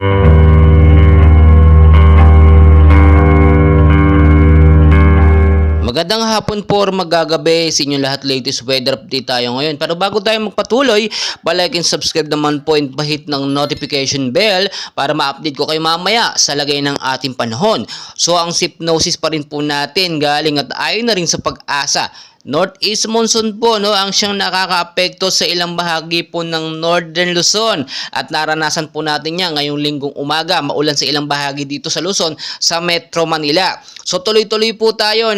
Magandang hapon po or magagabi sa inyo lahat, latest weather update tayo ngayon. Pero bago tayo magpatuloy, like and subscribe naman po and pahit ng notification bell para ma-update ko kayo mamaya sa lagay ng ating panahon. So ang hypnosis pa rin po natin galing at ayon na rin sa Pag-asa. Northeast monsoon po ang siyang nakakaapekto sa ilang bahagi po ng Northern Luzon at naranasan po natin yan ngayong linggong umaga. Maulan sa ilang bahagi dito sa Luzon sa Metro Manila. So tuloy-tuloy po tayo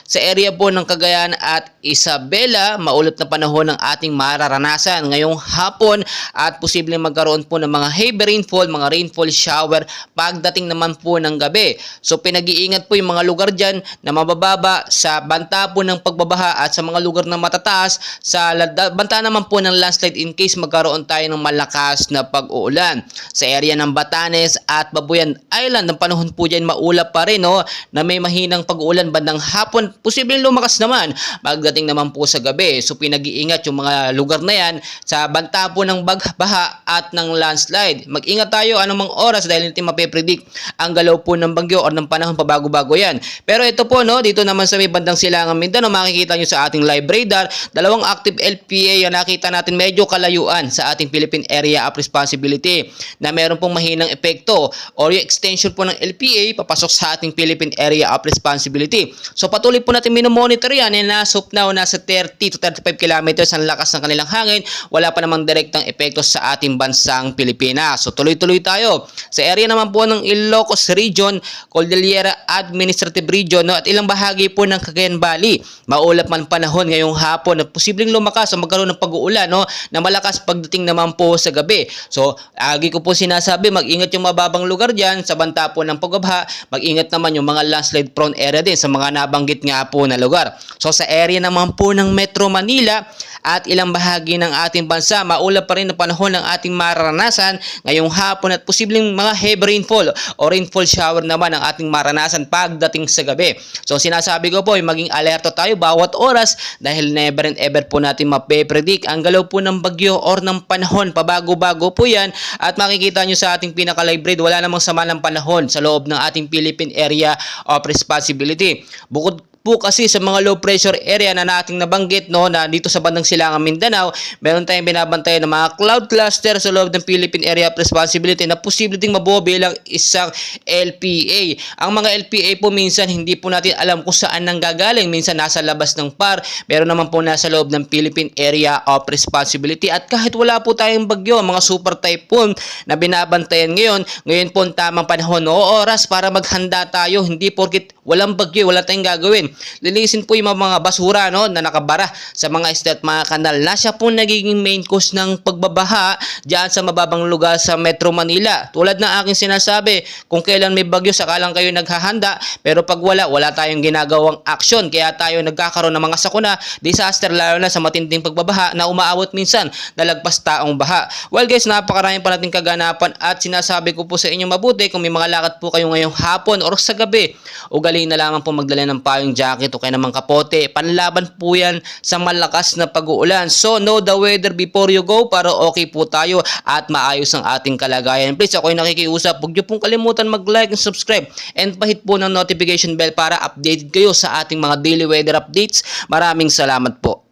sa area po ng Cagayan at Isabela. Maulap na panahon ng ating mararanasan ngayong hapon at posibleng magkaroon po ng mga heavy rainfall, mga rainfall shower pagdating naman po ng gabi. So pinag-iingat po yung mga lugar dyan na mabababa sa banta po ng pagbabaha at sa mga lugar na matataas sa banta naman po ng landslide in case magkaroon tayo ng malakas na pag-uulan. Sa area ng Batanes at Babuyan Island, ang panahon po dyan maulap pa rin na may mahinang pag-uulan bandang hapon, posibleng lumakas naman pagdating naman po sa gabi. So pinag-iingat yung mga lugar na yan sa banta po ng baha at ng landslide. Mag-ingat tayo anumang oras dahil hindi mapipredict ang galaw po ng bagyo o ng panahon pabago-bago yan. Pero ito po dito naman sa may bandang Silangan Mindanao, makikita nyo sa ating live radar, dalawang active LPA ang nakita natin medyo kalayuan sa ating Philippine Area of Responsibility na meron pong mahinang epekto or yung extension po ng LPA papasok sa ating Philippine Area of Responsibility. So patuloy po natin minomonitor yan nasa 30 to 35 kilometers ang lakas ng kanilang hangin. Wala pa namang direktang epekto sa ating bansang Pilipinas. So tuloy-tuloy tayo. Sa area naman po ng Ilocos Region, Cordillera Administrative Region at ilang bahagi po ng Cagayan Valley. Maulap man panahon ngayong hapon na posibleng lumakas o magkaroon ng pag-uulan na malakas pagdating naman po sa gabi. So agi ko po sinasabi, mag-ingat yung mababang lugar dyan sa banta po ng pagbabaha. Mag-ingat naman yung mga landslide prone area din sa mga nabanggit nga po na lugar. So sa area naman po ng Metro Manila at ilang bahagi ng ating bansa, maulap pa rin ang panahon ng ating mararanasan ngayong hapon at posibleng mga heavy rainfall o rainfall shower naman ang ating maranasan pagdating sa gabi. So sinasabi ko po, maging alerto tayo bawat oras dahil never and ever po natin mape-predict ang galaw po ng bagyo or ng panahon. Pabago-bago po yan at makikita nyo sa ating pinaka-live read, wala namang sama ng panahon sa loob ng ating Philippine Area of Responsibility. Bukod po kasi sa mga low pressure area na nating nabanggit na dito sa bandang Silangan Mindanao, meron tayong binabantayan ng mga cloud cluster sa loob ng Philippine Area of Responsibility na posible ding mabuo bilang isang LPA. Ang mga LPA po minsan hindi po natin alam kung saan nanggagaling. Minsan nasa labas ng PAR, meron naman po nasa loob ng Philippine Area of Responsibility. At kahit wala po tayong bagyo, mga super typhoon na binabantayan ngayon po ang tamang panahon o oras para maghanda tayo. Hindi porkit walang bagyo, wala tayong gagawin. Linisin po yung mga basura na nakabara sa mga isda at mga kanal na siya po nagiging main cause ng pagbabaha dyan sa mababang lugar sa Metro Manila. Tulad ng aking sinasabi, kung kailan may bagyo saka lang kayo naghahanda, pero pag wala tayong ginagawang action. Kaya tayo nagkakaroon ng mga sakuna, disaster, lalo na sa matinding pagbabaha na umaabot minsan na lagpas taong baha. Well guys, napakarami pa nating kaganapan at sinasabi ko po sa inyo mabuti kung may mga lakad po kayo ngayong hapon or sa gabi, ugaling na lamang po magdala ng payong jacket o kaya naman kapote. Panlaban po yan sa malakas na pag-uulan. So know the weather before you go para okay po tayo at maayos ang ating kalagayan. Please, ako ay nakikiusap, huwag niyo pong kalimutan mag-like and subscribe and pahit po ng notification bell para updated kayo sa ating mga daily weather updates. Maraming salamat po.